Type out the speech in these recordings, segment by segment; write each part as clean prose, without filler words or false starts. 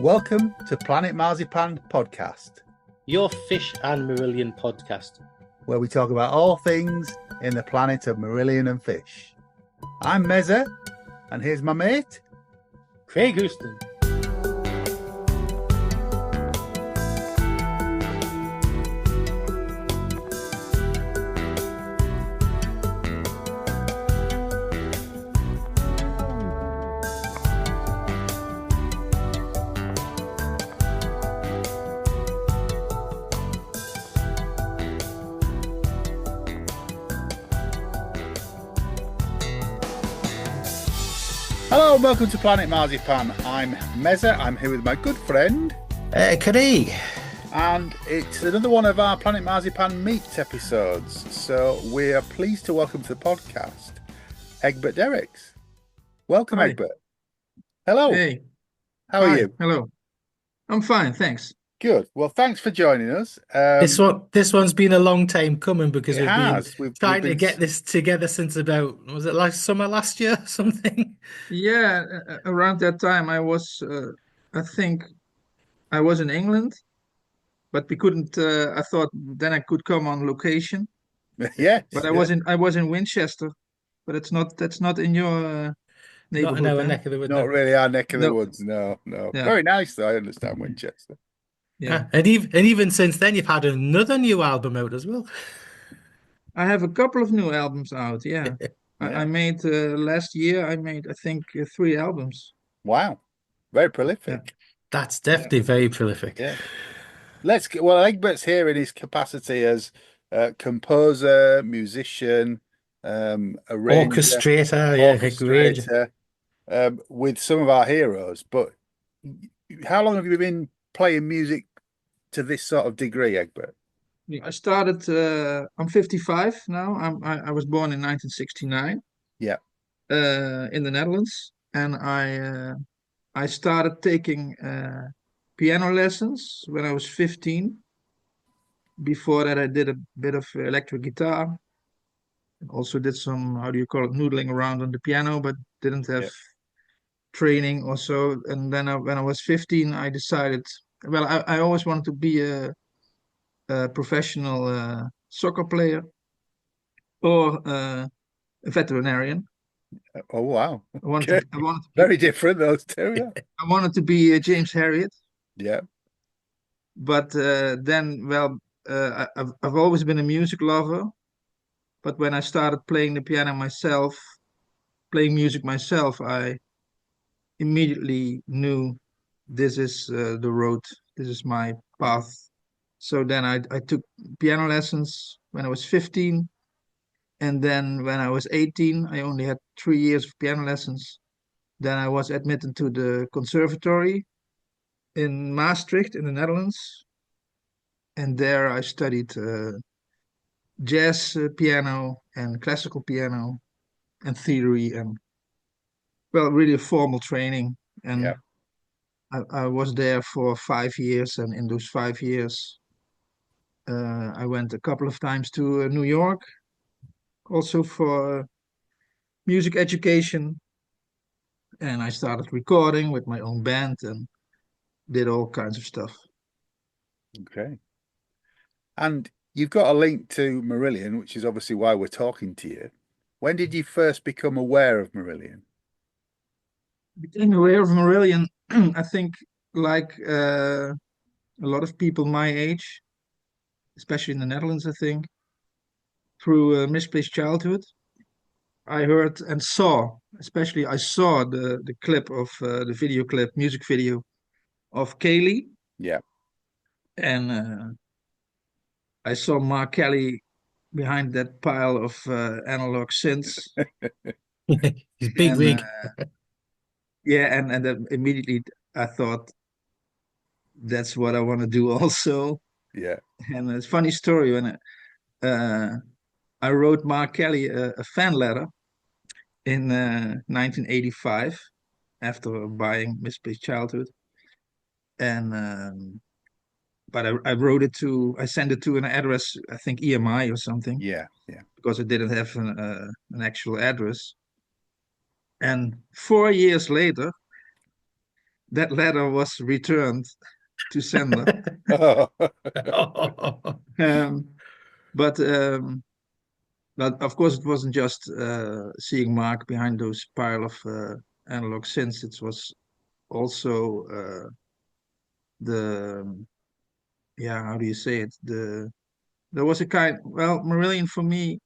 Welcome to Planet Marzipan podcast, your Fish and Marillion podcast, where we talk about all things in the planet of Marillion and fish. I'm Mezza, and here's my mate, Craig Houston. Hello and welcome to Planet Marzipan. I'm Mezza. I'm here with my good friend, Craig. And it's another one of our Planet Marzipan Meets episodes. So we are pleased to welcome to the podcast Egbert Derix. Welcome, Hi. Egbert. Hello. Hey. How are Hi. you? Hello. I'm fine, thanks. Good. Well, thanks for joining us. This one's been a long time coming because It we've has. been We've trying to been- get this together since about, was it last summer, last year, something? Yeah, around that time I think I was in England, but we couldn't. I thought then I could come on location, Yes. but I was in Winchester, but that's not in your Not neighborhood. in our then? neck of the woods. Not no. really our neck of the No. woods. No. Yeah. Very nice, though. I understand Winchester. Yeah, And even since then, you've had another new album out as well. I have a couple of new albums out. Yeah, Yeah. I made last year. I made I think 3 albums. Wow. Very prolific. That's definitely very prolific. Yeah. Well, Egbert's here in his capacity as composer, musician, arranger, Orchestrator, yeah, orchestrator, with some of our heroes. But how long have you been playing music to this sort of degree, Egbert? I started. I'm 55 now. I was born in 1969. Yeah. In the Netherlands, and I started taking piano lessons when I was 15. Before that, I did a bit of electric guitar. Also did some, how do you call it, noodling around on the piano, but didn't have Yeah. training or so. And then when I was 15, I decided, well, I always wanted to be a professional soccer player or a veterinarian. Oh, wow. I wanted Okay. to, I wanted to be, Very different, those two. Yeah. I wanted to be James Harriet. Yeah. But then, well, I've always been a music lover. But when I started playing the piano myself, playing music myself, I immediately knew this is the road, this is my path. So then I took piano lessons when I was 15. And then when I was 18, I only had 3 years of piano lessons. Then I was admitted to the conservatory in Maastricht in the Netherlands. And there I studied jazz piano and classical piano and theory and, well, really a formal training. And Yeah. I was there for 5 years. And in those 5 years, I went a couple of times to New York, also for music education. And I started recording with my own band and did all kinds of stuff. Okay. And you've got a link to Marillion, which is obviously why we're talking to you. When did you first become aware of Marillion? Became aware of Marillion, I think, like a lot of people my age, especially in the Netherlands, I think, through Misplaced Childhood. I heard and saw, especially I saw the clip of the video clip, music video of Kaylee, Yeah. and I saw Mark Kelly behind that pile of analog synths. He's big And, wig. Yeah, and then immediately I thought that's what I want to do also. Yeah. And it's a funny story when I wrote Mark Kelly a fan letter in 1985 after buying Misplaced Childhood, and but I sent it to an address, I think EMI or something, Yeah. because I didn't have an actual address. And 4 years later, that letter was returned to sender. Oh. Um, but of course, it wasn't just seeing Mark behind those pile of analog synths. It was also the how do you say it? There was a Marillion for me.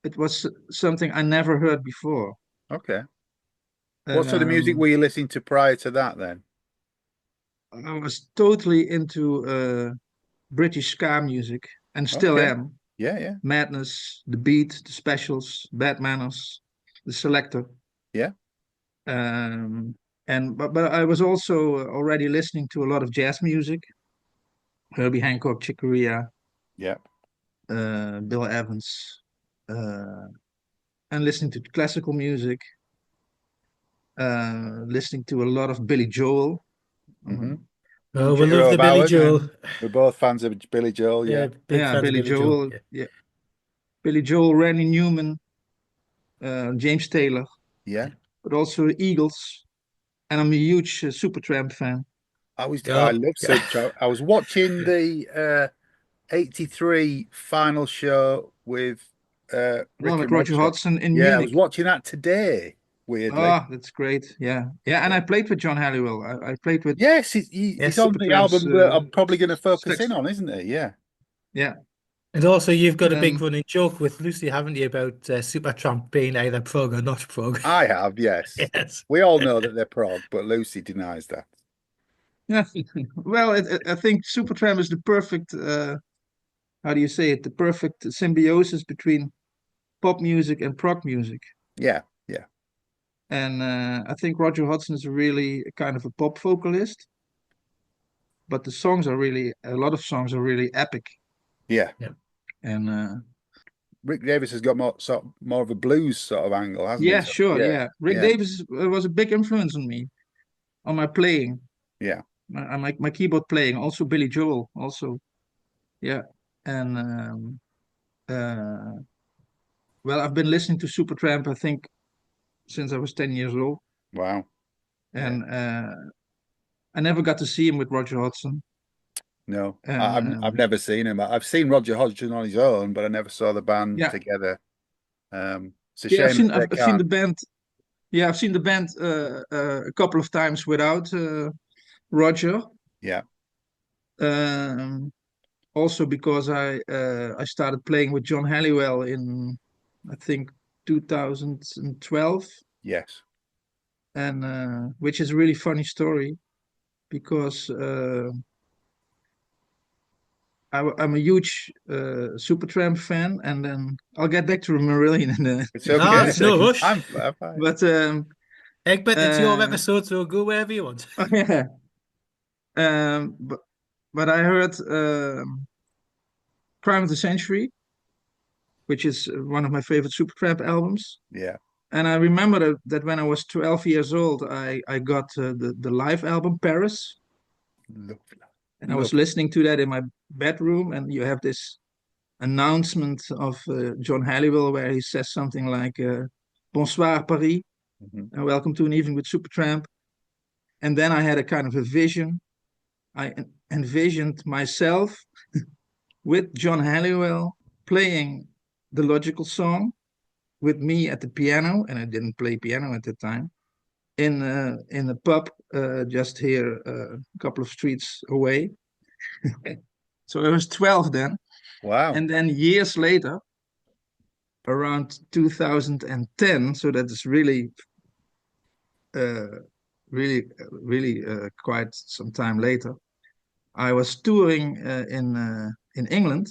It was something I never heard before. Okay. What sort of music were you listening to prior to that then? I was totally into British ska music and still Okay. am. Yeah. Madness, The Beat, The Specials, Bad Manners, The Selector. Yeah. But I was also already listening to a lot of jazz music, Herbie Hancock, Chick Corea, Yeah. Bill Evans, and listening to classical music, listening to a lot of Billy Joel. Mm-hmm. Oh, we Hero love the of Billy ours. Joel. We're both fans of Billy Joel. Yeah. Big fans Billy of Billy Joel. Joel. Yeah. Billy Joel, Randy Newman, James Taylor, Yeah. but also Eagles. And I'm a huge Supertramp fan. I Yeah. love Supertramp. I was watching the 83 final show with Rick With and Roger Roger. Hodgson in Yeah, I Munich. was watching that today, weirdly. Oh, that's great. Yeah. And I played with John Helliwell. I played with Yes, he's on the Supertramp's, album that I'm probably going to focus sex. in on, isn't it? Yeah. Yeah. And also, you've got a big running joke with Lucy, haven't you, about Supertramp being either prog or not prog? I have, yes. Yes. We all know that they're prog, but Lucy denies that. Yeah. Well, I think Supertramp is the perfect, how do you say it? The perfect symbiosis between pop music and prog music. Yeah. And I think Roger Hodgson is really kind of a pop vocalist, but a lot of songs are really epic. Yeah. And Rick Davis has got more of a blues sort of angle, hasn't he? yeah, sure, yeah. Rick Davis was a big influence on me, on my playing. Yeah. My keyboard playing. Also Billy Joel, also. Yeah. And I've been listening to Supertramp, I think, since I was 10 years old. Wow. And I never got to see him with Roger Hodgson. No, And, I've never seen him. I've seen Roger Hodgson on his own, but I never saw the band yeah. together. It's a Yeah, shame I've seen the band. Yeah, I've seen the band a couple of times without Roger. Yeah. Also because I started playing with John Helliwell in, I think, 2012. Yes. And which is a really funny story because I'm a huge Supertramp fan, and then I'll get back to Marillion in It's okay. in a second. No rush. I'm fine. But Egbert, it's your episode, so go wherever you want. yeah. But I heard Crime of the Century, which is one of my favorite Supertramp albums. Yeah. And I remember that when I was 12 years old, I got the live album Paris. Lovely. And I was listening to that in my bedroom, and you have this announcement of John Helliwell where he says something like "Bonsoir Paris," and welcome to an evening with Supertramp. And then I had a kind of a vision. I envisioned myself with John Helliwell playing the Logical Song with me at the piano, and I didn't play piano at the time, in a pub just here a couple of streets away. So I was 12 then. Wow. And then years later, around 2010, so that is really quite some time later, I was touring in England.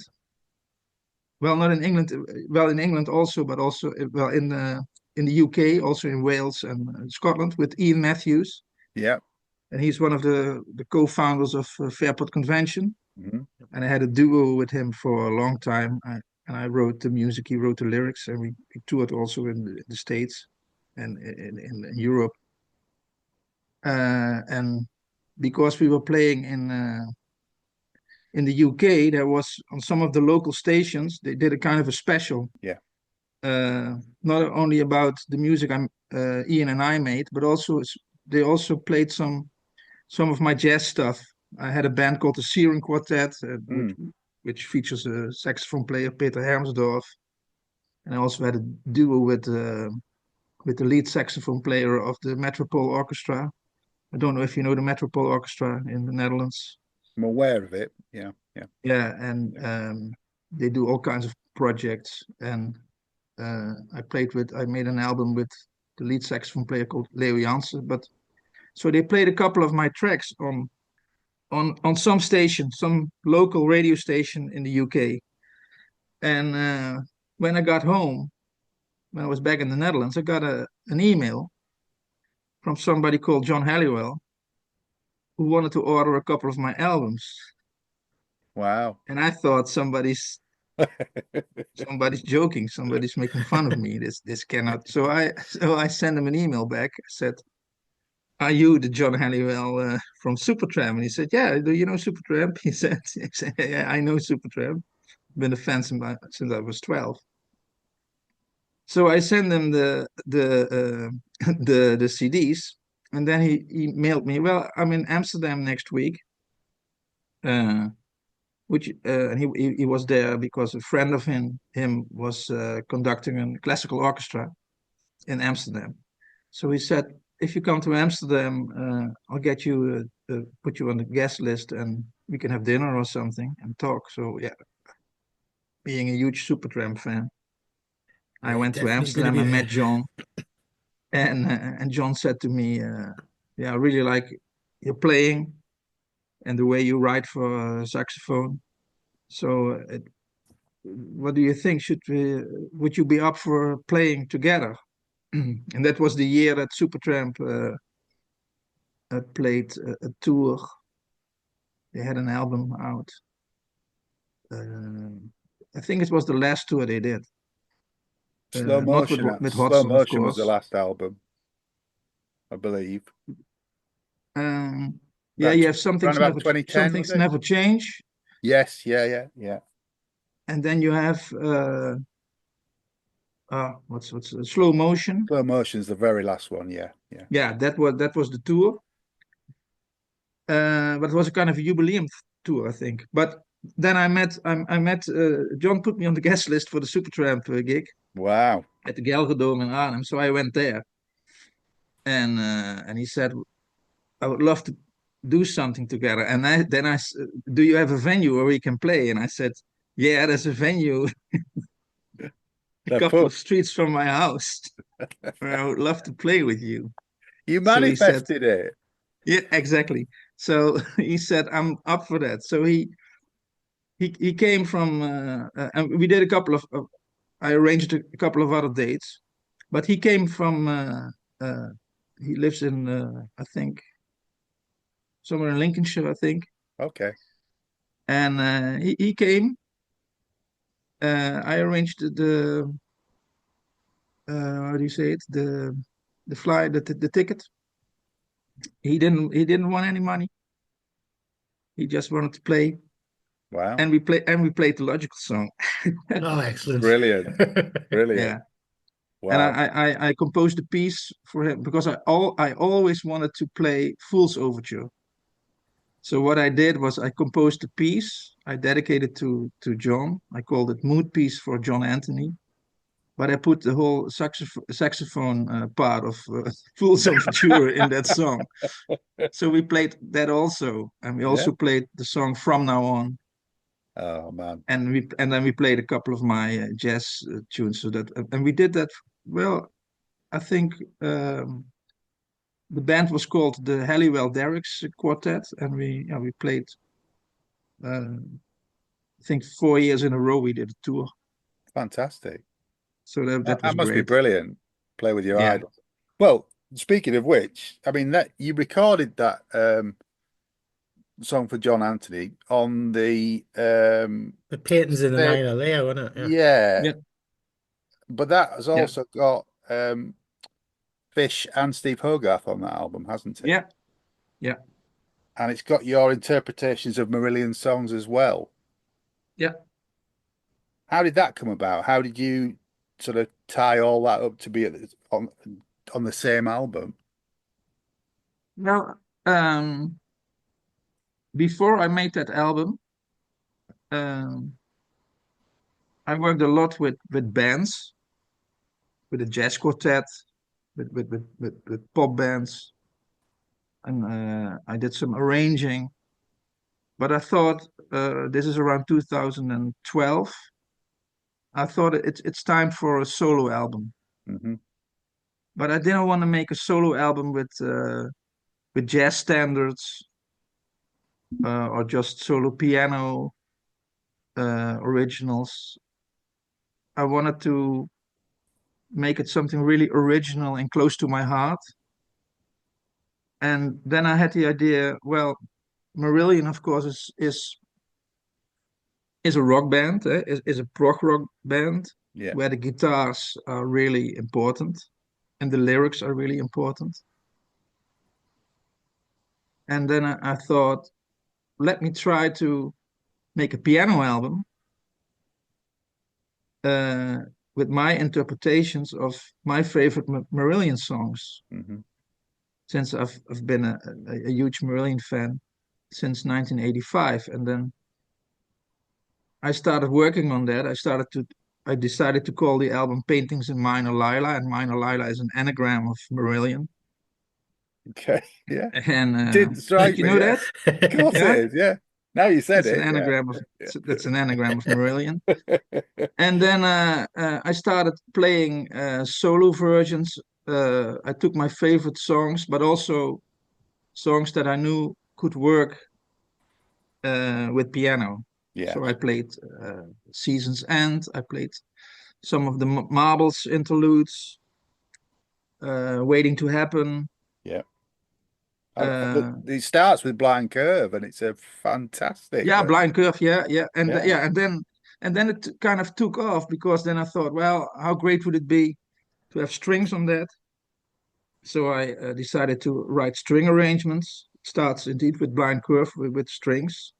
Well, not in England. Well, in England also, but also in the UK, also in Wales and Scotland with Ian Matthews. Yeah. And he's one of the co-founders of Fairport Convention. Mm-hmm. And I had a duo with him for a long time. And I wrote the music, he wrote the lyrics, and we toured also in the States and in Europe. And because we were playing in the UK, there was on some of the local stations, they did a kind of a special. Yeah. Not only about the music Ian and I made, but also they also played some of my jazz stuff. I had a band called the Searing Quartet, which features a saxophone player, Peter Hermsdorf, and I also had a duo with the lead saxophone player of the Metropole Orchestra. I don't know if you know the Metropole Orchestra in the Netherlands. I'm aware of it. Yeah, yeah. Yeah, and they do all kinds of projects. And I made an album with the lead saxophone player called Leo Jansen. But so they played a couple of my tracks on some station, some local radio station in the UK. And when I got home, when I was back in the Netherlands, I got an email from somebody called John Helliwell who wanted to order a couple of my albums. Wow. And I thought somebody's joking, somebody's making fun of me. This cannot. So I sent him an email back. I said, "Are you the John Helliwell from Supertramp?" And he said, "Yeah, do you know Supertramp?" He said, "Yeah, I know Supertramp. Been a fan since I was 12." So I sent him the CDs, and then he mailed me. Well, I'm in Amsterdam next week. And he was there because a friend of him was conducting a classical orchestra in Amsterdam. So he said, if you come to Amsterdam, I'll get you put you on the guest list, and we can have dinner or something and talk. So yeah, being a huge Supertramp fan, I went to Amsterdam and met John, and John said to me, "Yeah, I really like your playing and the way you write for saxophone. So, what do you think? Would you be up for playing together?" And that was the year that Supertramp played a tour. They had an album out. I think it was the last tour they did. Not with Slow Hudson, of Motion was the course. last album, I believe. Yeah, you have some things around about 2010, some things never change. Yes, yeah. And then you have what's Slow Motion. Slow Motion's the very last one, yeah. Yeah, that was the tour. But it was a kind of a jubileum tour, I think. But then I met John put me on the guest list for the Supertramp gig. Wow. At the Gelredome in Arnhem, so I went there. And he said, "I would love to do something together." And then I do you have a venue where we can play? And I said, "Yeah, there's a venue a couple of streets from my house where I would love to play with you." You manifested it. Yeah, exactly. So he said, "I'm up for that." So he came from, and we did a couple of. I arranged a couple of other dates, but he came from. He lives in, I think, somewhere in Lincolnshire, I think. Okay. And he came. I arranged the how do you say it? The fly, the ticket. He didn't want any money. He just wanted to play. Wow. And we played the Logical song. Oh, excellent. Brilliant. Yeah. Wow. And I composed a piece for him because I always wanted to play Fool's Overture. So what I did was I composed a piece. I dedicated to John. I called it Mood Piece for John Anthony. But I put the whole saxophone part of Fool's Overture in that song. So we played that also, and we also played the song From Now On. Oh man! And then we played a couple of my jazz tunes. So that and we did that. Well, I think the band was called the Helliwell Derix Quartet, and we played. I think 4 years in a row we did a tour. Fantastic. So that was must great. be brilliant. Play with your idol. Well, speaking of which, I mean that you recorded that song for John Anthony on the Peyton's in the Minor Lila, wasn't it? Yeah. But that has also got Fish and Steve Hogarth on that album, hasn't it? Yeah. And it's got your interpretations of Marillion songs as well. Yeah. How did that come about? How did you sort of tie all that up to be on the same album? Well, before I made that album, um, I worked a lot with bands, with a jazz quartet, with pop bands, and I did some arranging. But I thought this is around 2012. I thought it's time for a solo album. Hmm. But I didn't want to make a solo album with jazz standards or just solo piano originals. I wanted to make it something really original and close to my heart. And then I had the idea, well, Marillion, of course, is a rock band, is a prog rock band Yeah. where the guitars are really important and the lyrics are really important. And then I thought, let me try to make a piano album uh, with my interpretations of my favorite Marillion songs, Hmm. since I've been a huge Marillion fan since 1985. And then I started working on that. I decided to call the album Paintings in Minor Lila, and Minor Lila is an anagram of Marillion. Okay. Yeah. And Didn't strike you me. know Yeah. that? Of course Yeah, it is. Yeah. Now you said it's an it. Yeah. anagram of that's an anagram of Marillion. Yeah. And then I started playing solo versions. I took my favorite songs, but also songs that I knew could work with piano. Yeah. So I played Season's End. I played some of the Marbles interludes, Waiting to Happen. Yeah. Uh, It starts with Blind Curve, and it's a fantastic yeah, version. Blind Curve. Yeah, and Yeah. yeah, and then it kind of took off because then I thought, well, how great would it be to have strings on that? So I decided to write string arrangements. It starts indeed with Blind Curve with strings.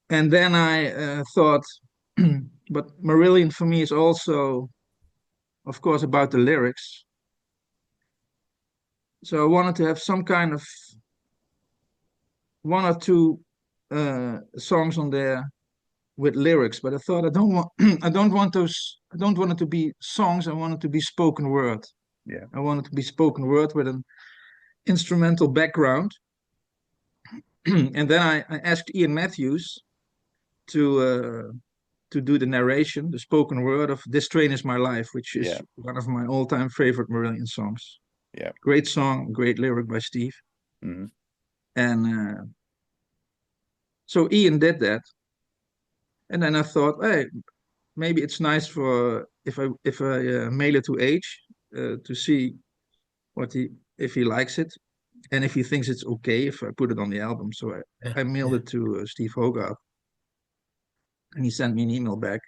And then I thought, but Marillion for me is also, of course, about the lyrics. So I wanted to have some kind of one or two songs on there with lyrics, but I thought I don't want I don't want it to be songs. I want it to be spoken word. Yeah. I want it to be spoken word with an instrumental background. And then I asked Ian Matthews to do the narration, the spoken word of "This Train Is My Life," which is Yeah. one of my all-time favorite Marillion songs. Yeah. Great song, great lyric by Steve. Hmm. And so Ian did that, and then I thought, hey, maybe it's nice for if I mail it to H to see what he if he likes it, and if he thinks it's okay if I put it on the album. So I mailed Yeah. it to Steve Hogarth, and he sent me an email back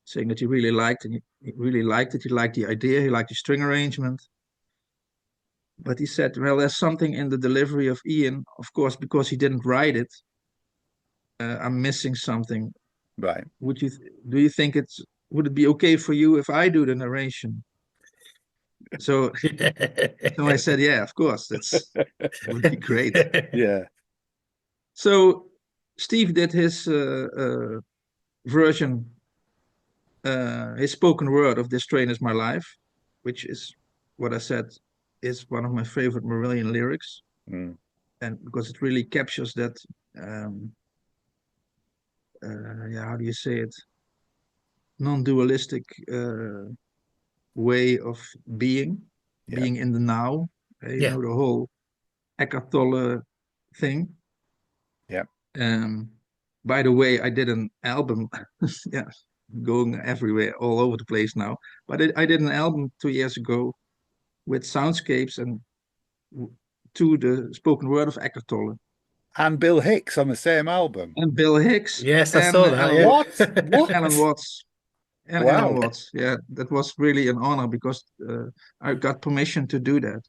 saying that he really liked it. He really liked it. He liked the idea. He liked the string arrangement. But he said, well, there's something in the delivery of Ian, of course, because he didn't write it. I'm missing something. Right. Do you think would it be okay for you if I do the narration? So I said, yeah, of course, that would be great. Yeah. So Steve did his version, his spoken word of "This Train Is My Life," which is what I said is one of my favorite Marillion lyrics, Mm. and because it really captures that, yeah, how do you say it? Non-dualistic way of being, Yeah. being in the now. You Yeah. know, the whole Eckhart Tolle thing. Yeah. By the way, I did an album, yeah, going everywhere, all over the place now. But I did an album 2 years ago with soundscapes and to the spoken word of Eckhart Tolle And Bill Hicks on the same album. and Bill Hicks Yes, I and saw that. Alan Yeah. What? What? Alan Watts and Alan Wow. Watts. Yeah, that was really an honor because I got permission to do that.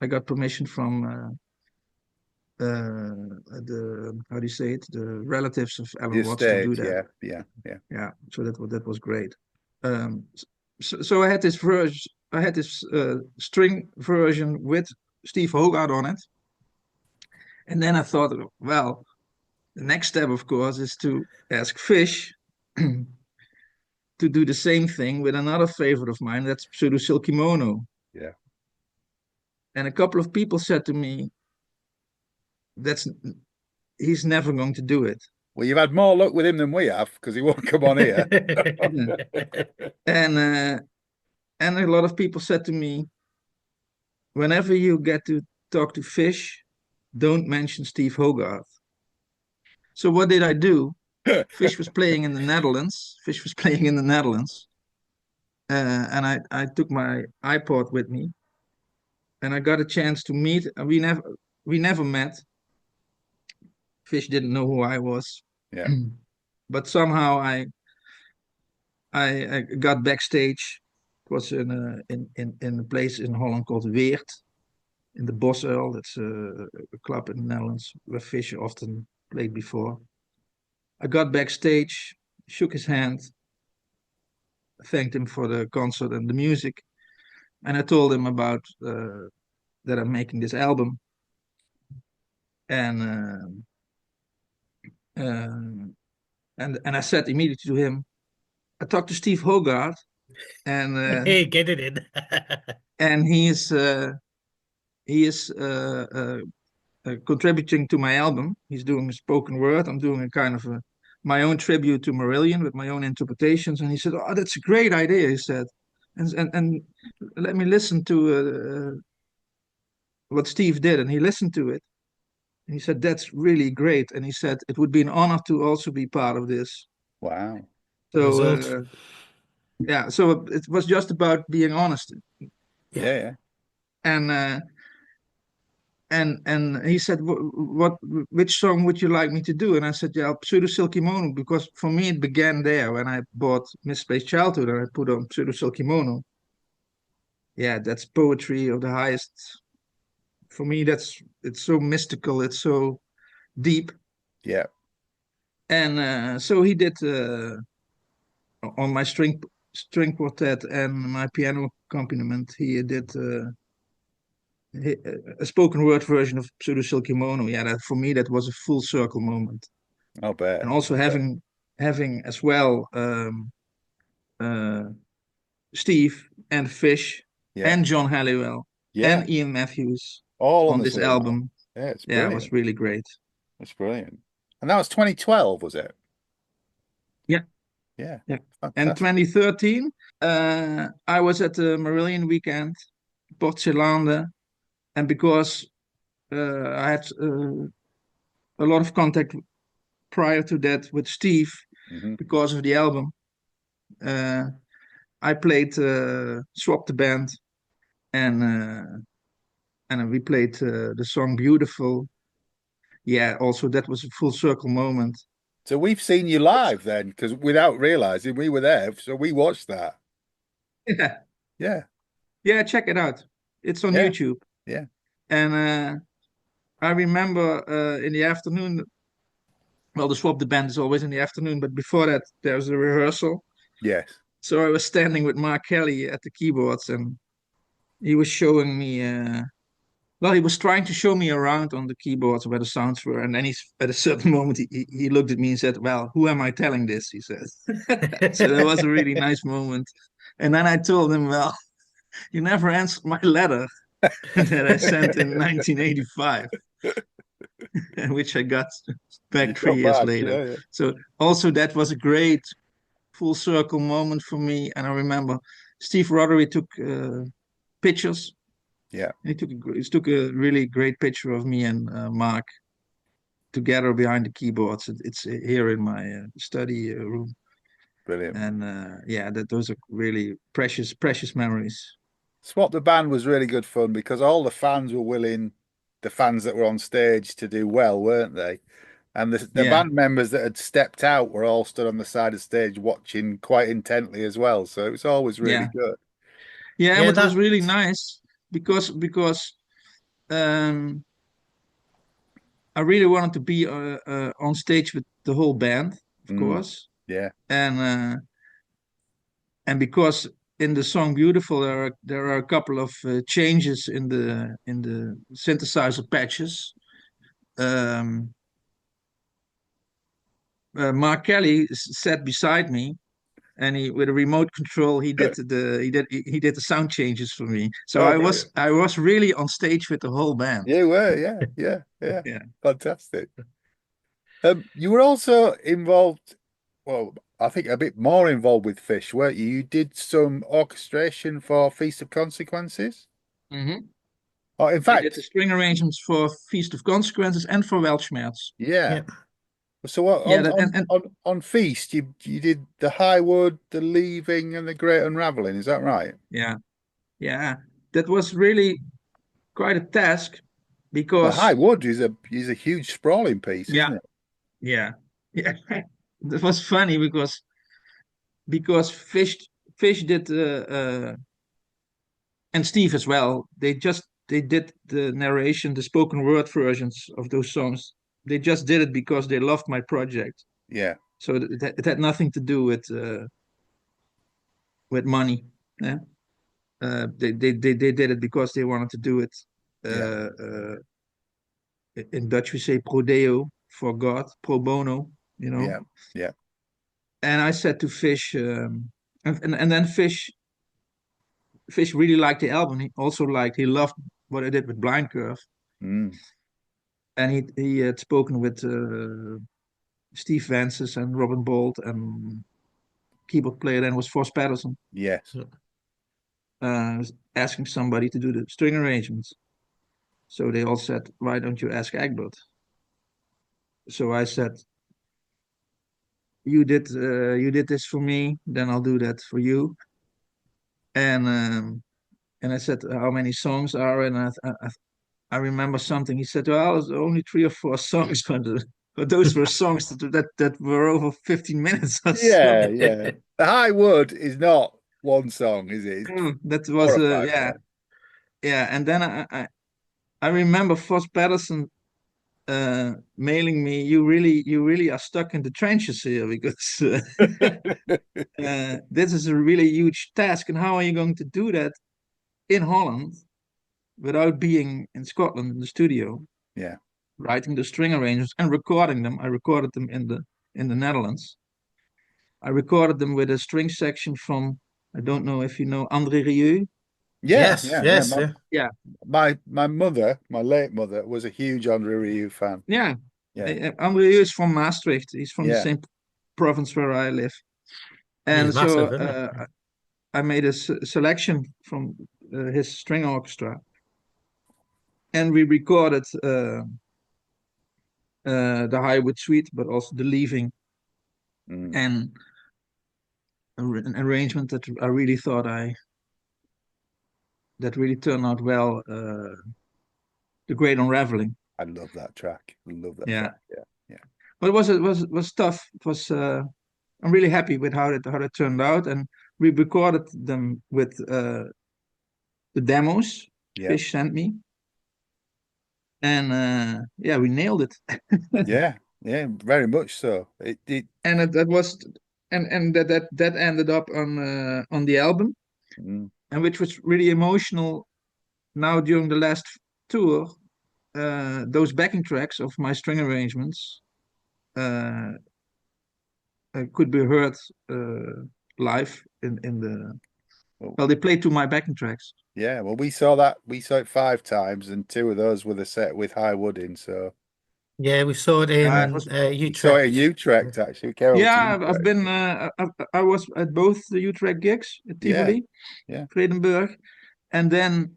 I got permission from the how do you say it? The relatives of The Alan Watts to do estate. that. Yeah. Yeah. Yeah. Yeah, so that was great. Um, so I had this version, I had this string version with Steve Hogarth on it. And then I thought, well, the next step, of course, is to ask Fish to do the same thing with another favorite of mine. That's Pseudo Silky Mono. Yeah. And a couple of people said to me, he's never going to do it. Well, you've had more luck with him than we have because he won't come on here. And a lot of people said to me, whenever you get to talk to Fish, don't mention Steve Hogarth. So what did I do? Fish was playing in the Netherlands. And I took my iPod with me, and I got a chance to meet. We never met. Fish didn't know who I was. Yeah. But somehow I got backstage. It was in a place in Holland called Weert, in the Bosuil. That's a club in the Netherlands where Fish often played before. I got backstage, shook his hand, thanked him for the concert and the music, and I told him about that I'm making this album, and I said immediately to him, I talked to Steve Hogarth, and Hey, get it in. and he is contributing to my album. He's doing a spoken word. I'm doing a kind of my own tribute to Marillion with my own interpretations. And he said, "Oh, that's a great idea," he said, and let me listen to what Steve did. And he listened to it. And he said, "That's really great." And he said, "It would be an honor to also be part of this." Wow. So yeah, so it was just about being honest. Yeah. And he said, which song would you like me to do? And I said, yeah, Pseudo Silky Mono, because for me it began there when I bought Misplaced Childhood and I put on Pseudo Silky Mono. Yeah, that's poetry of the highest. For me, it's so mystical, it's so deep. Yeah. And so he did on my string quartet and my piano accompaniment. He did a spoken word version of Pseudo Silky Mono. Yeah, that for me that was a full circle moment. I'll bet. And also having as well Steve and Fish and John Helliwell and Ian Matthews all on this album. Yeah, it's brilliant. It was really great. It's brilliant. And that was 2012, was it? Yeah. And 2013, I was at the Marillion weekend, Port Zeelanden, and because I had a lot of contact prior to that with Steve because of the album, I played Swap the Band, and we played the song Beautiful. Yeah, also that was a full circle moment. So we've seen you live then, because without realizing we were there, so we watched that. Yeah, check it out. It's on YouTube. Yeah. And I remember in the afternoon, well, the Swap the Band is always in the afternoon, but before that, there's a rehearsal. Yes. So I was standing with Mark Kelly at the keyboards, and he was showing me, he was trying to show me around on the keyboards where the sounds were. And then at a certain moment, he looked at me and said, well, who am I telling this? He said. So that was a really nice moment. And then I told him, well, you never answered my letter that I sent in 1985, which I got back 3 years later. Yeah. So also that was a great full circle moment for me. And I remember Steve Roddery took pictures. Yeah, he took a really great picture of me and Mark together behind the keyboards. It's here in my study room. Brilliant. And those are really precious memories. Swap the Band was really good fun because all the fans were willing, the fans that were on stage, to do well, weren't they? And the band members that had stepped out were all stood on the side of the stage watching quite intently as well. So it was always really good. Yeah, and it was really nice because I really wanted to be on stage with the whole band, of course. Yeah. And because in the song "Beautiful," there are a couple of changes in the synthesizer patches. Mark Kelly sat beside me, and he, with a remote control, he did the sound changes for me. So Oh, brilliant. I was really on stage with the whole band. Yeah, you were. Yeah. Yeah. Fantastic. You were also involved, well, I think a bit more involved with Fish, weren't you? You did some orchestration for Feast of Consequences. Mm-hmm. Oh, in I did the fact, string arrangements for Feast of Consequences and for Welschmertz. yeah. Yeah. So what, Yeah, on Feast, you did the Highwood, the Leaving, and the Great Unraveling. Is that right? yeah, yeah. That was really quite a task Well, because Highwood is a huge sprawling piece, yeah, isn't it? yeah, yeah. That was funny because Fish did and Steve as well. They did the narration, the spoken word versions of those songs. They just did it because they loved my project. Yeah, So it had nothing to do with money. Yeah. They did it because they wanted to do it. yeah, In Dutch we say pro deo, for God, pro bono, you know. yeah, yeah. And I said to Fish, and then Fish really liked the album. He loved what I did with Blind Curve, Mm, and he had spoken with Steve Vances and Robin Bolt, and keyboard player then was Force Patterson, yes. uh, asking somebody to do the string arrangements. So they all said, "Why don't you ask Egbert?" So I said, you did this for me, then I'll do that for you." And I said, "How many songs are?" And I remember something. He said, "Well, it's only 3 or 4 songs, but those were songs that were over 15 minutes or so." Yeah, yeah. The Highwood is not one song, is it? It's That four was or five yeah, songs. yeah. And then I remember Foss Patterson mailing me, you really are stuck in the trenches here because this is a really huge task, and how are you going to do that in Holland without being in Scotland in the studio, Yeah. writing the string arrangements and recording them? I recorded them in the Netherlands. I recorded them with a string section from, I don't know if you know André Rieu. Yeah, Yes, yeah, yeah. yes, yeah. Yeah, My mother, my late mother, was a huge Andre Rieu fan. yeah. Yeah, André Rieu is from Maastricht. He's from the yeah. same province where I live. He's And so massive, isn't he? I made a selection from his string orchestra, and we recorded the Highwood Suite, but also the Leaving, Mm, and an arrangement that I really thought that really turned out well. The Great Unraveling. I love that track. I love that Yeah, track. Yeah, yeah, but it was tough. It was. I'm really happy with how it turned out, and we recorded them with the demos yeah, Fish sent me, and yeah, we nailed it. yeah, yeah. Very much so. It And that was and that ended up on the album, mm, and which was really emotional. Now during the last tour, those backing tracks of my string arrangements uh, could be heard live in the, well, well, they played to my backing tracks. yeah. Well, we saw that. We saw it 5 times, and 2 of those were the set with Highwood in. So Yeah, we saw it It in was we saw it in Utrecht. Utrecht actually. Carol to Yeah, I've Utrecht. been I was at both the Utrecht gigs at Yeah, Tivoli, yeah, Vredenburg, and then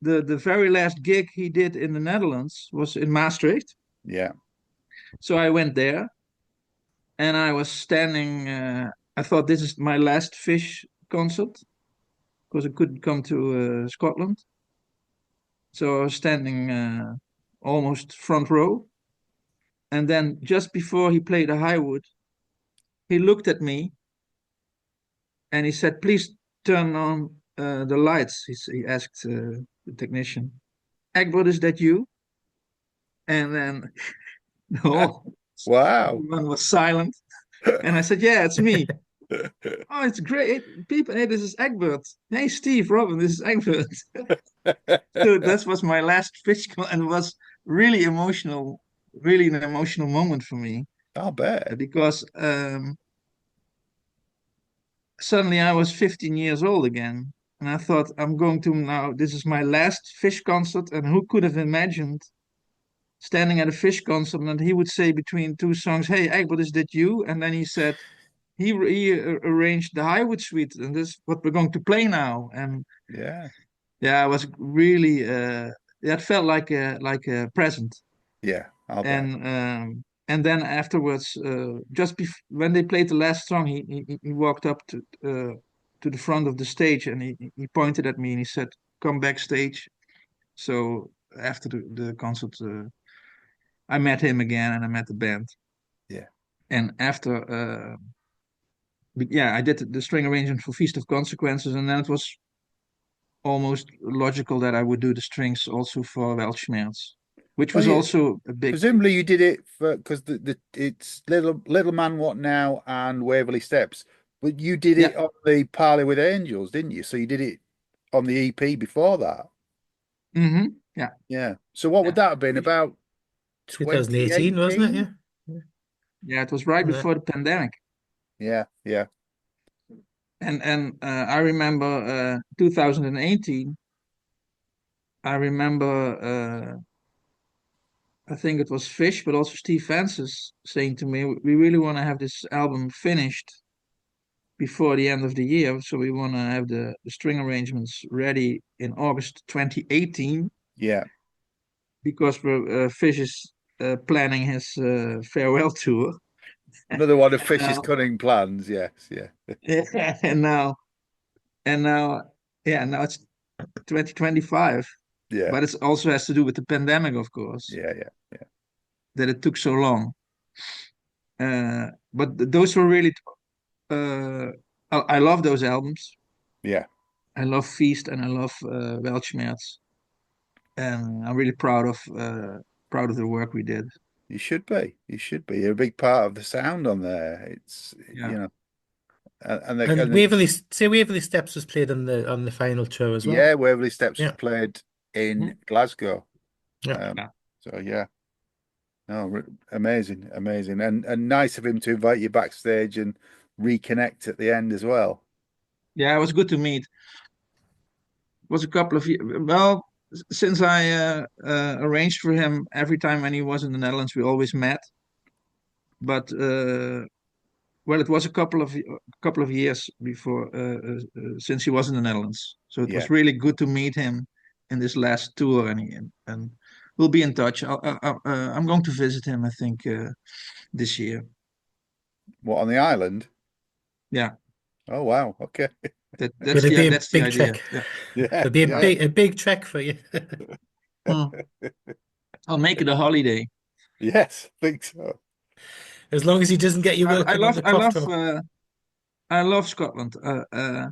the very last gig he did in the Netherlands was in Maastricht. yeah, So I went there, and I was standing. I thought this is my last Fish concert because I couldn't come to Scotland. So I was standing almost front row, and then just before he played a Highwood, he looked at me and he said, "Please turn on the lights." He asked the technician, "Egbert, is that you?" And then no, wow. everyone was silent. And I said, "Yeah, it's me." Oh, it's great. People, hey, this is Egbert. Hey, Steve, Robin, this is Egbert. So that was my last fish con, and it was really emotional, really an emotional moment for me I'll bet. because suddenly I was 15 years old again. And I thought, I'm going to now, this is my last fish concert. And who could have imagined standing at a fish concert and he would say between two songs, "Hey, Egbert, is that you?" And then he said, he arranged the Highwood Suite, and this is what we're going to play now. And Yeah. yeah, I was really, that felt like a present. Yeah, I'll bet. And then afterwards, when they played the last song, he walked up to the front of the stage and he pointed at me and he said, "Come backstage." So after the concert, I met him again and I met the band. Yeah. And after, yeah, I did the string arrangement for Feast of Consequences, and then it was almost logical that I would do the strings also for Welschmertz, which Well, was yeah, also a big. presumably you did it for because it's Little Man What Now and Waverley Steps, but you did Yeah. it on the Parley with Angels, didn't you? So you did it on the EP before that. Yeah. Yeah. So what would Yeah. that have been about 2018, wasn't it? 2018? Yeah. Yeah. It was right Yeah. before the pandemic. Yeah, yeah, And I remember 2018. I remember I think it was Fish, but also Steve Francis saying to me, "We really want to have this album finished before the end of the year, so we want to have the string arrangements ready in August 2018 yeah. because Fish is planning his farewell tour." Another one of And Fish's now, cunning plans. Yes, yeah, and now, and now, yeah, now it's 2025. yeah, But it also has to do with the pandemic, of course, yeah, yeah, yeah, that it took so long. But those were really, uh, I love those albums. yeah. I love Feast and I love Welschmertz, and I'm really proud of the work we did. You should be. You should be. You're a big part of the sound on there. It's Yeah, And and the Waverley Steps was played on the final tour as well. yeah, Waverley Steps was Yeah. played in Mhm. Glasgow. Yeah. Yeah. So yeah, no, amazing, amazing, and nice of him to invite you backstage and reconnect at the end as well. Yeah, it was good to meet. It was a couple of years. Well, since I arranged for him every time when he was in the Netherlands, we always met. But well, it was a couple of years before since he was in the Netherlands, so it Yeah. was really good to meet him in this last tour, and we'll be in touch. I'm going to visit him, I think, this year. What on the island? Yeah, Oh wow. Okay. Will it be a that's the big idea. trek? Yeah. Yeah. It'll be Yeah. a big trek for you. Hmm. I'll make it a holiday. Yes. I think so. As long as he doesn't get you I, I working on love the I love Croft. I love Scotland. I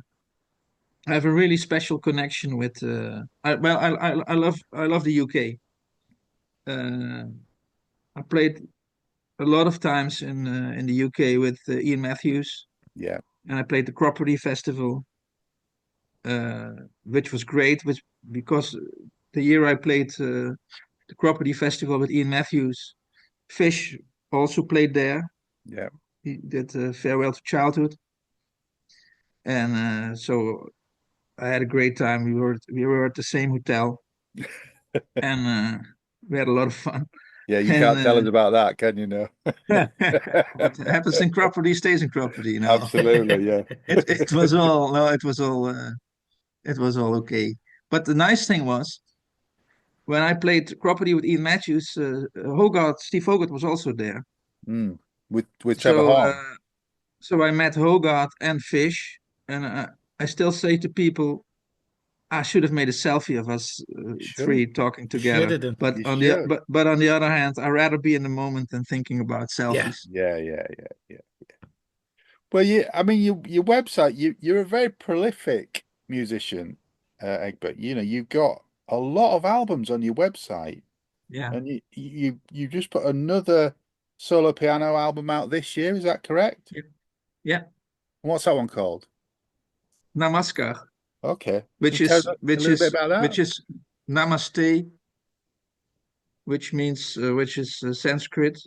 have a really special connection with. I love the UK. I played a lot of times in the UK with Ian Matthews, Yeah. and I played the Cropperty Festival, uh, which was great. Because the year I played the Cropperty Festival with Ian Matthews, Fish also played there. Yeah. He did Farewell to Childhood, and so I had a great time. We were at the same hotel, and we had a lot of fun. Yeah. You And can't tell us about that, can you know? what happens in Cropperty stays in Cropperty, you know. Absolutely. Yeah. It was all no, it was all okay. But the nice thing was when I played Cropperty with Ian Matthews, Steve Hogarth was also there. Mm. With Trevor So Horn. so I met Hogarth and Fish, and I still say to people, I should have made a selfie of us You should. three talking Should together. have done. But You on the should. but on the other hand, I'd rather be in the moment than thinking about Yeah. selfies. Yeah. Yeah. Yeah. Yeah. Well, I mean, your website, you're a very prolific musician, Egbert. You know, you've got a lot of albums on your website, Yeah. and you just put another solo piano album out this year. Is that correct? Yeah. Yeah. What's that one called? Namaskar, Okay. which Can you tell is us a which little bit is about that? which is Namaste, which is Sanskrit.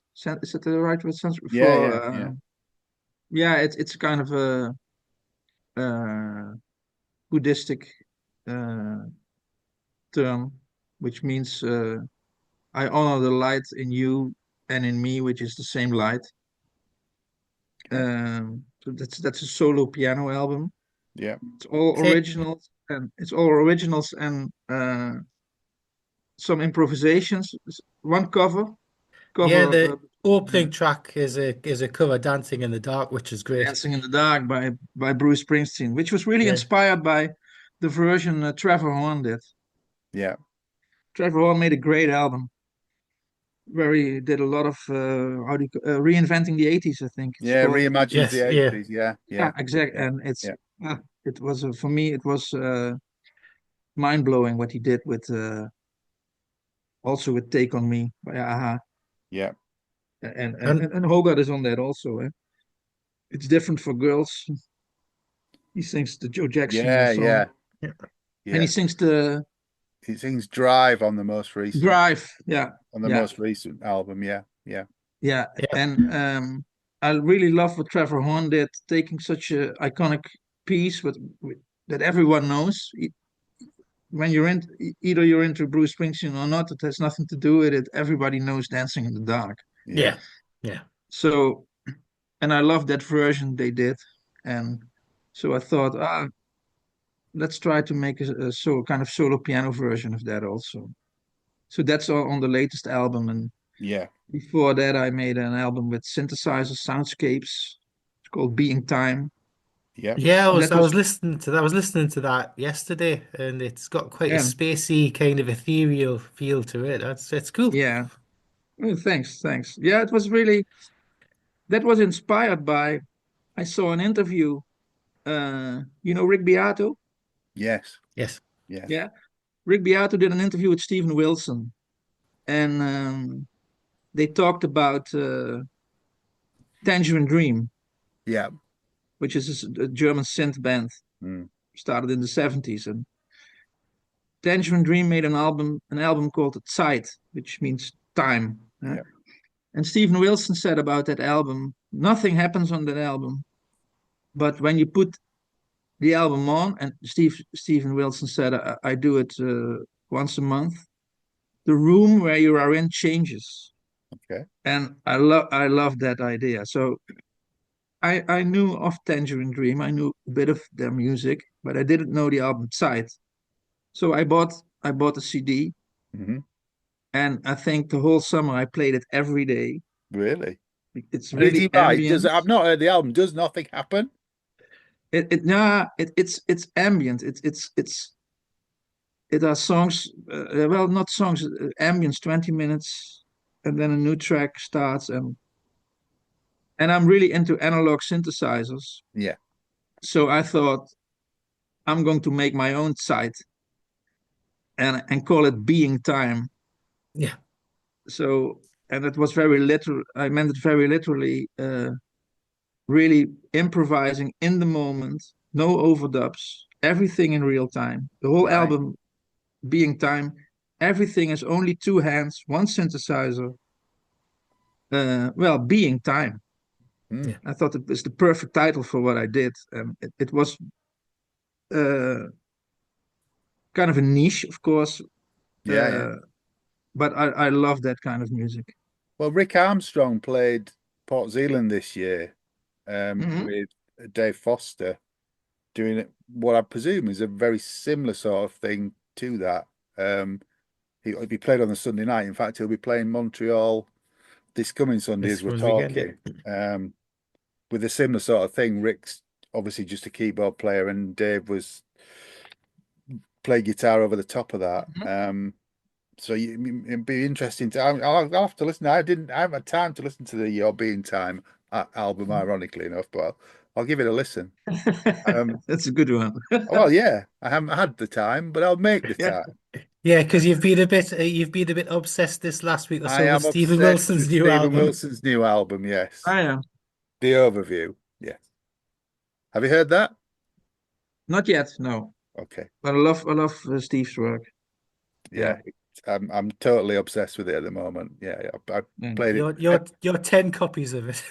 Is it the right word? Sanskrit Yeah, for yeah, yeah. yeah, it's kind of a uh, Buddhistic uh, term, which means I honor the light in you and in me, which is the same light. Okay. So that's a solo piano album. Yeah. It's all Okay. originals and some improvisations. One Yeah, cover the opening track is a cover, "Dancing in the Dark," which is great. "Dancing in the Dark" by Bruce Springsteen, which was really Yeah. inspired by the version Trevor Horn did. Yeah. Trevor Horn made a great album where he did a lot of reinventing the 80s, I think it's Yeah. called. Reimagines Yes, the yeah. 80s. Yeah. Yeah, Yeah. exactly. And Yeah. it was for me it was mind blowing what he did with also with "Take on Me" by Aha. Yeah. And And Hogarth is on that also. Eh? It's different for girls. He sings the Joe Jackson Yeah. song, Yeah. yeah. and he Yeah. sings the He sings Drive on the most recent Drive. Yeah, yeah, album. Yeah. Yeah. yeah. Yeah. And I really love what Trevor Horn did, taking such a iconic piece that everyone knows. When you're in, either you're into Bruce Springsteen or not, it has nothing to do with it. Everybody knows "Dancing in the Dark." Yeah. Yeah. Yeah. So, and I love that version they did, and so I thought, let's try to make a kind of solo piano version of that also. So that's on the latest album, and Yeah. before that, I made an album with synthesizer soundscapes. It's called "Being Time." Yeah. Yeah, I And was that I was was listening to that. I was listening to that yesterday, and it's got quite a yeah, spacey kind of ethereal feel to it. It's cool. yeah. Oh, thanks, thanks. Yeah, it was really that was inspired by. I saw an interview. Rick Beato. Yes. Yes. Yes. Yeah, Rick Beato did an interview with Steven Wilson, and they talked about Tangerine Dream, Yeah. which is a German synth band Mm. started in the 70s. And Tangerine Dream made an album called Zeit, which means time. Yeah. And Steven Wilson said about that album, nothing happens on that album, but when you put the album on, and Steven Wilson said, I do it once a month, the room where you are in changes. Okay. And I love that idea. So I knew of Tangerine Dream. I knew a bit of their music, but I didn't know the album Zeit. So I bought a CD, Hmm. and I think the whole summer I played it every day. Really? It's And is he really right? Does ambient. I've not heard the album. Does nothing happen? It's ambient. It are songs. Well, not songs. Ambience, 20 minutes, and then a new track starts, and I'm really into analog synthesizers. Yeah. So I thought I'm going to make my own site and call it "Being Time." Yeah. So, and it was very literal. I meant it very literally. Really improvising in the moment, no overdubs, everything in real time. The whole Right. album "Being Time," everything is only two hands, one synthesizer. Well, "Being Time." Mm. Yeah. I thought it was the perfect title for what I did. It was uh, kind of a niche, of course, Yeah. Yeah. uh, but I love that kind of music. Well, Rick Armstrong played Port Zealand this year Mhm. with Dave Foster doing it, what I presume is a very similar sort of thing to that. He'll be played on the Sunday night. In fact, he'll be playing Montreal this coming Sunday This as we're coming weekend, yeah. talking. With a similar sort of thing. Rick's obviously just a keyboard player, and Dave was play guitar over the top of that. Mhm. So it'd be interesting to. I'll have to listen. I haven't had time to listen to the Your Being Time album, ironically enough, but I'll give it a listen. That's a good one. Well, yeah, I haven't had the time, but I'll make the Yeah, time. Yeah, because you've been a bit obsessed this last week or I so with am Stephen obsessed Wilson's with new Stephen album. Wilson's new album. Yes, I am. the overview. Yes. Have you heard that? Not yet, no. Okay. But I love Steve's work. Yeah. I'm totally obsessed with it at the moment. Yeah, I played it. Your 10 copies of it.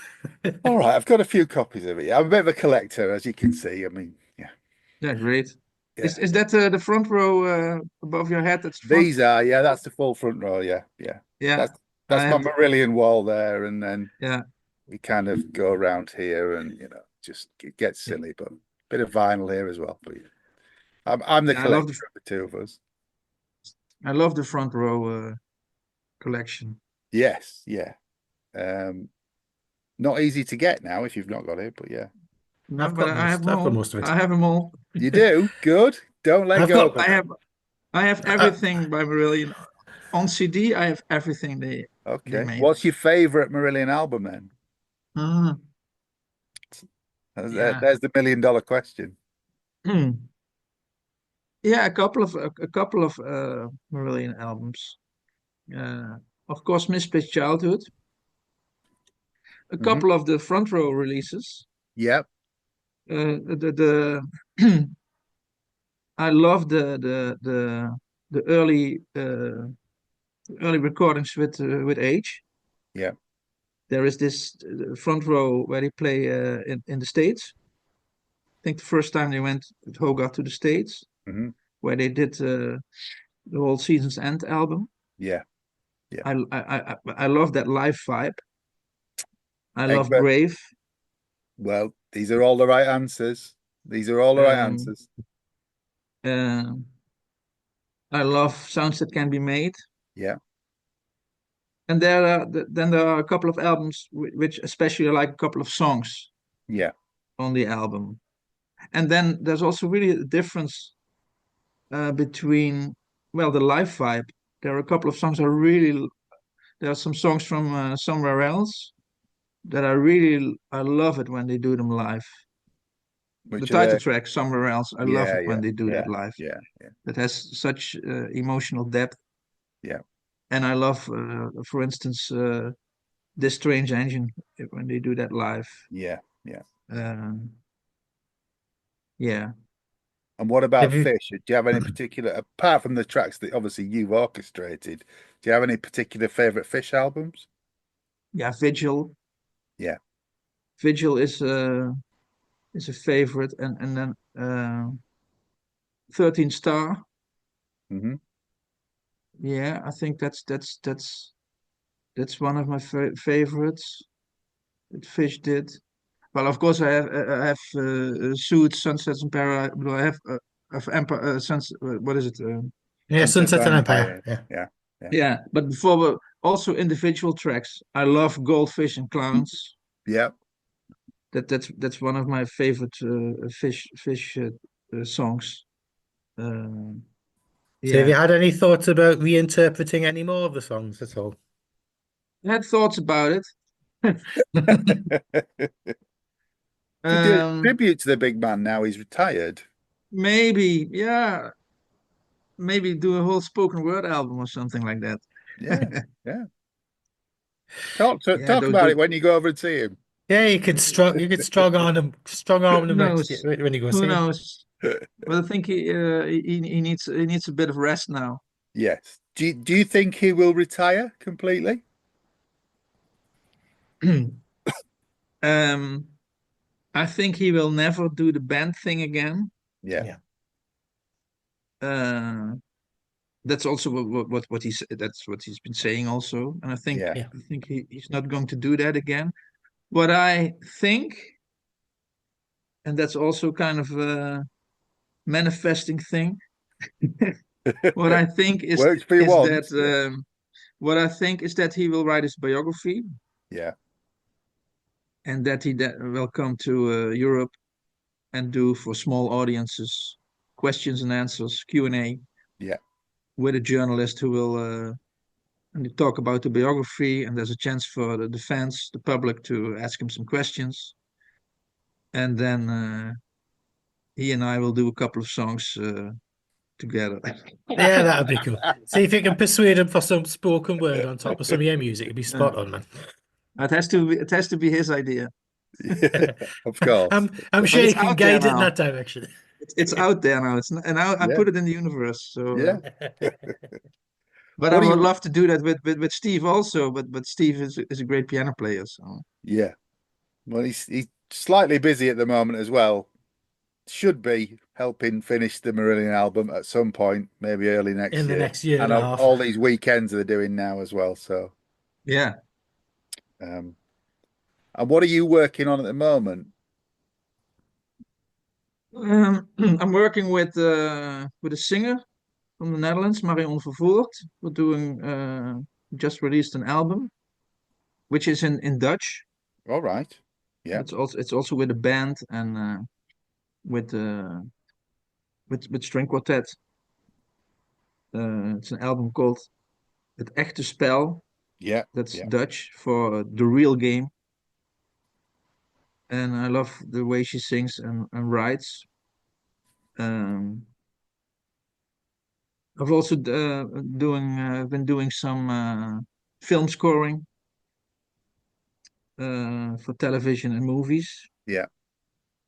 All right, I've got a few copies of it. I'm a bit of a collector, as you can see. I mean, yeah. Yeah, great. Yeah. Is that the front row above your head? That's the front? These are, yeah, that's the full front row. Yeah, yeah. Yeah. That's I my have Marillion wall there, and then yeah. we kind of go around here, and just it gets silly, but a bit of vinyl here as well. But I'm the Yeah, collector of the two of us. I love the front row collection. Yes, yeah. Not easy to get now if you've not got it, but yeah. No, I've but got I have them I've got all. most of it. I have them all. You do? Good. Don't let I've go got- of it. I have everything by Marillion. On CD, I have everything they Okay. made. What's your favorite Marillion album then? Mm, yeah. There's the $1 million question. Yeah, a couple of Marillion albums. Of course, Misplaced Childhood. A couple of the front row releases. Yep. The I love the early recordings with Age. Yeah. There is this front row where they play in the States. I think the first time they went with Hogarth to the States, where they did the whole Season's End album. Yeah. Yeah. I love that live vibe. I love Egbert. Grave. Well, these are all the right answers. These are all the right answers. I love Sounds That Can Be Made. Yeah. And then there are a couple of albums which especially I like a couple of songs. Yeah. On the album. And then there's also really a difference between the live vibe. There are a couple of songs there are some songs from Somewhere Else that I love it when they do them live. The title track, Somewhere Else, I love it when they do that live. Yeah. That has such emotional depth. Yeah. And I love, for instance, This Strange Engine when they do that live. Yeah. Yeah. And what about Fish? Do you have any particular, apart from the tracks that obviously you've orchestrated, do you have any particular favorite Fish albums? Yeah, Vigil. Yeah. Vigil is a favorite, and then 13 Star. Yeah, I think that's one of my favorites that Fish did. Well, of course, I have Suits, Sunsets and Para. I have Empire, what is it? Sunsets and Empire. Yeah. But before, also individual tracks. I love Goldfish and Clowns. Yeah. That's one of my favorite Fish songs. So have you had any thoughts about reinterpreting any more of the songs at all? I had thoughts about it. To do a tribute to the big man now he's retired. Maybe, yeah. Maybe do a whole spoken word album or something like that. Yeah. Talk about it when you go over and see him. Yeah, you could strong arm him when you go see him. Who knows? But I think he needs a bit of rest now. Yes. Do you think he will retire completely? I think he will never do the band thing again. Yeah. That's also what he's been saying also, and I think he's not going to do that again. What I think, and that's also kind of a manifesting thing. What I think is that he will write his biography. Yeah. And that he will come to Europe and do for small audiences questions and answers, Q&A. Yeah. With a journalist who will talk about the biography, and there's a chance for the fans, the public, to ask him some questions. And then he and I will do a couple of songs together. Yeah, that'd be cool. See if you can persuade him for some spoken word on top of some of your music. It'd be spot on, man. It has to be his idea. Yeah, of course. I'm But sure it's you can out there guide it in now. that direction. It's out there now. It's and I Yeah, put it in the universe. So, yeah. but I What do would you? love to do that with Steve also. But Steve is a great piano player. So Yeah. Well, he's slightly busy at the moment as well. Should be helping finish the Marillion album at some point, maybe early next In the year. next year And and a half. all these weekends they're doing now as well. So, yeah. um, and what are you working on at the moment? I'm working with a singer from the Netherlands, Marion Vervoort. We're doing just released an album, which is in Dutch. All right. Yeah, It's also with a band and with with string quartet. It's an album called Het Echte Spel. yeah, That's yeah, Dutch for the real game. And I love the way she sings and writes. Um, I've also been doing some film scoring for television and movies. yeah.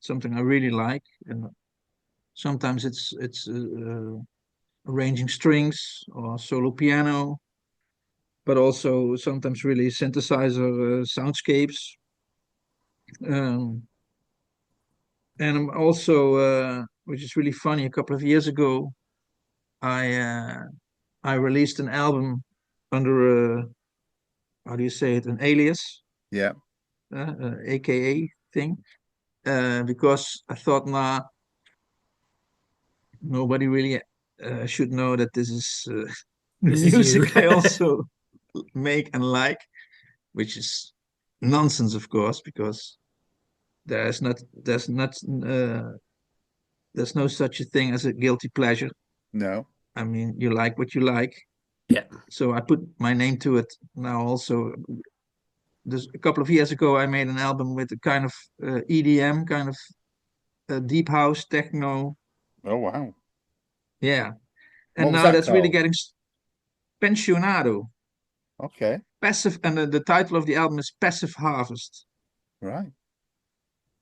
Something I really like. And sometimes it's arranging strings or solo piano, but also sometimes really synthesizer soundscapes. Um, and I'm also, which is really funny, a couple of years ago, I uh, I released an album under a, how do you say it, an alias, Yeah. AKA thing, because I thought, nah, nobody really should know that this is the This is you. music I also make and like, which is nonsense, of course, because there's not there's not there's no such a thing as a guilty pleasure. No. I mean, you like what you like. Yeah. So I put my name to it now also. There's a couple of years ago, I made an album with a kind of EDM, kind of deep house, techno. Oh, wow. Yeah. What And was now that that's really called? getting pensionado, Okay. passive. And the title of the album is Passive Harvest. Right.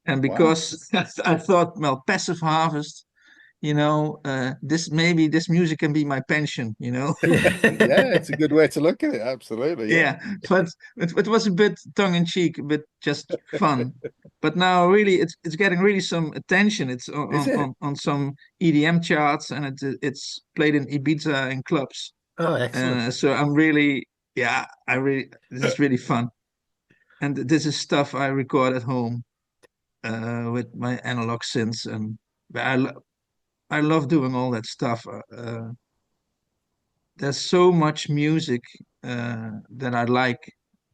And Wow. because I thought, well, Passive Harvest, this maybe this music can be my pension, Yeah, it's a good way to look at it. Absolutely. Yeah. Yeah, but it was a bit tongue in cheek, a bit just fun. But now really it's getting really some attention. It's on Is on, it? on on some EDM charts and it's played in Ibiza in clubs. Oh, excellent. So I'm really, yeah, this is really fun. And this is stuff I record at home with my analog synths and I love doing all that stuff. There's so much music that I like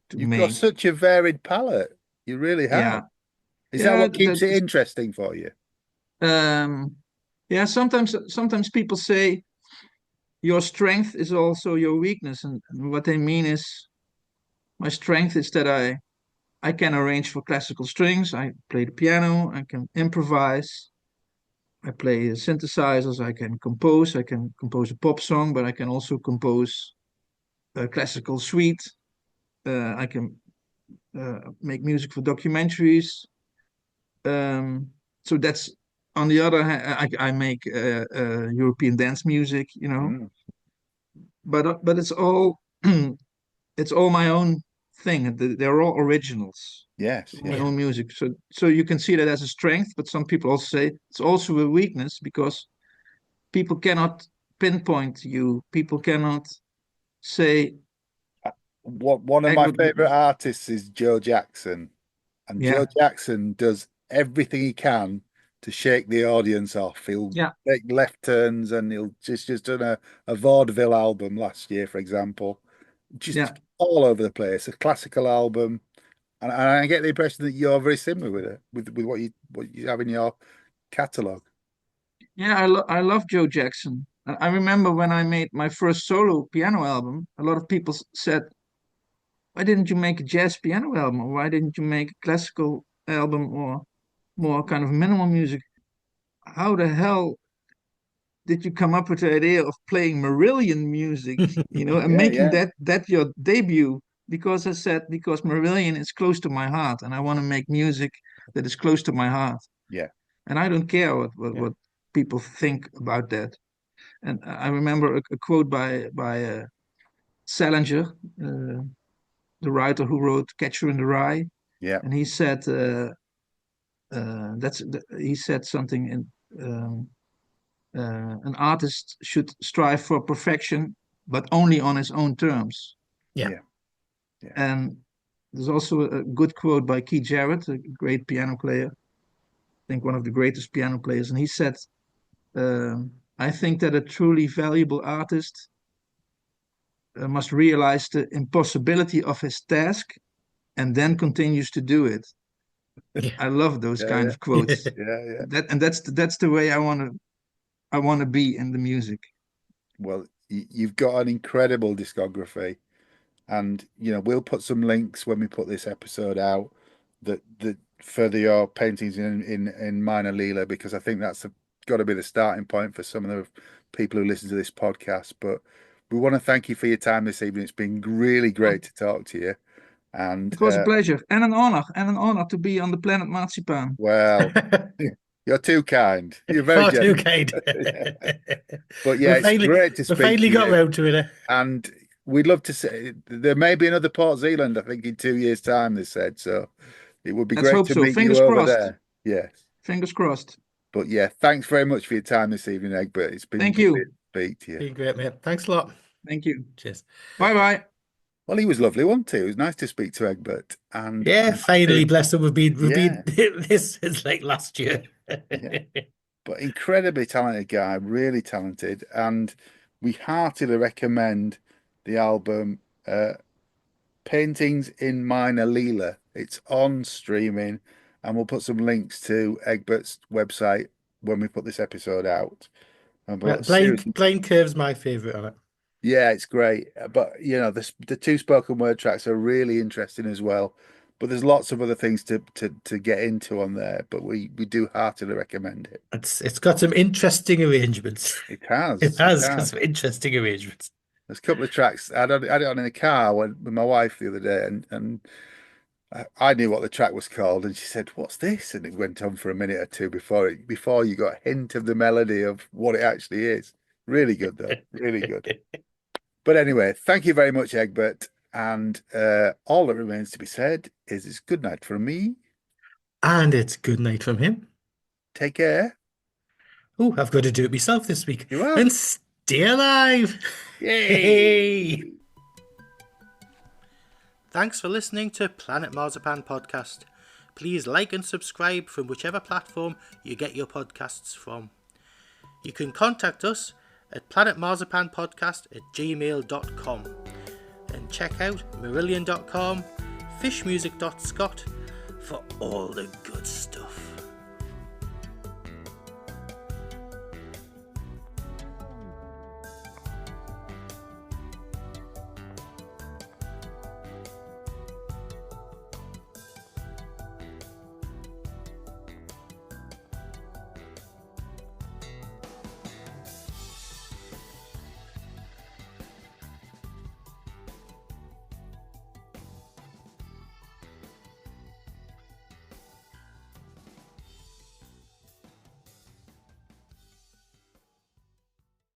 to You've got make. such a varied palette. You really have. Yeah, Is that yeah, what keeps it interesting for you? um, yeah. Sometimes people say your strength is also your weakness, and what they mean is my strength is that I can arrange for classical strings. I play the piano. I can improvise. I play synthesizers. I can compose. I can compose a pop song, but I can also compose a classical suite. I can make music for documentaries. So that's on the other hand, I make European dance music, Mm. but it's all my own thing. They're all originals, Yes. my Yeah. Yeah. own music. So you can see that as a strength, but some people also say it's also a weakness because people cannot pinpoint you. People cannot say, One of my Egbert, favorite artists is Joe Jackson, and Joe yeah, Jackson does everything he can to shake the audience off. He'll yeah, make left turns, and he'll just done a vaudeville album last year, for example, just yeah. all over the place. A classical album, and I get the impression that you're very similar with it, with what you have in your catalog. Yeah, I love Joe Jackson. I remember when I made my first solo piano album, a lot of people said, "Why didn't you make a jazz piano album? Or why didn't you make a classical album or more kind of minimal music? How the hell did you come up with the idea of playing Marillion music, and Yeah, making yeah, that your debut?" because I said, because Marillion is close to my heart, and I want to make music that is close to my heart. Yeah. And I don't care what people think about that. And I remember a quote by Salinger, the writer who wrote Catcher in the Rye, Yeah. and he said he said something in an artist should strive for perfection, but only on his own terms. Yeah. And there's also a good quote by Keith Jarrett, a great piano player, I think one of the greatest piano players, and he said, I think that a truly valuable artist must realize the impossibility of his task and then continues to do it. Yeah. I love those kind of quotes. Yeah. That's the way I want to be in the music. Well, you've got an incredible discography, and we'll put some links when we put this episode out that further your paintings in Minor Lila, because I think that's got to be the starting point for some of the people who listen to this podcast. But we want to thank you for your time this evening. It's been really great to talk to you. And it was a pleasure and an honor to be on the planet Marzipan. Well, you're too kind. You're very far generous. too kind. But yeah, it's great to speak. We finally got round to it. And we'd love to say there may be another Port Zealand, I think, in 2 years' time, they said. So it would be great to meet you over there. Yes. Fingers crossed. But yeah, thanks very much for your time this evening, Egbert. It's been Thank you. To speak to you. Been great, mate. Thanks a lot. Thank you. Cheers. Bye. Well, he was lovely, wasn't he? It was nice to speak to Egbert. And finally, bless him. We've been this is like last year. But incredibly talented guy, really talented, and we heartily recommend the album Paintings in Minor Lila. It's on streaming, and we'll put some links to Egbert's website when we put this episode out. Blind Curve's my favourite on it. Yeah, it's great. But the two spoken word tracks are really interesting as well. But there's lots of other things to get into on there. But we do heartily recommend it. It's got some interesting arrangements. It has. It has got some interesting arrangements. There's a couple of tracks. I had it on in the car with my wife the other day, and I knew what the track was called, and she said, "What's this?" And it went on for a minute or two before you got a hint of the melody of what it actually is. Really good though, really good. But anyway, thank you very much, Egbert. And all that remains to be said is it's good night from me. And it's good night from him. Take care. Oh, I've got to do it myself this week. You are? And stay alive. Yay! Thanks for listening to Planet Marzipan Podcast. Please like and subscribe from whichever platform you get your podcasts from. You can contact us at planetmarzipanpodcast@gmail.com and check out marillion.com, fishmusic.scot for all the good stuff.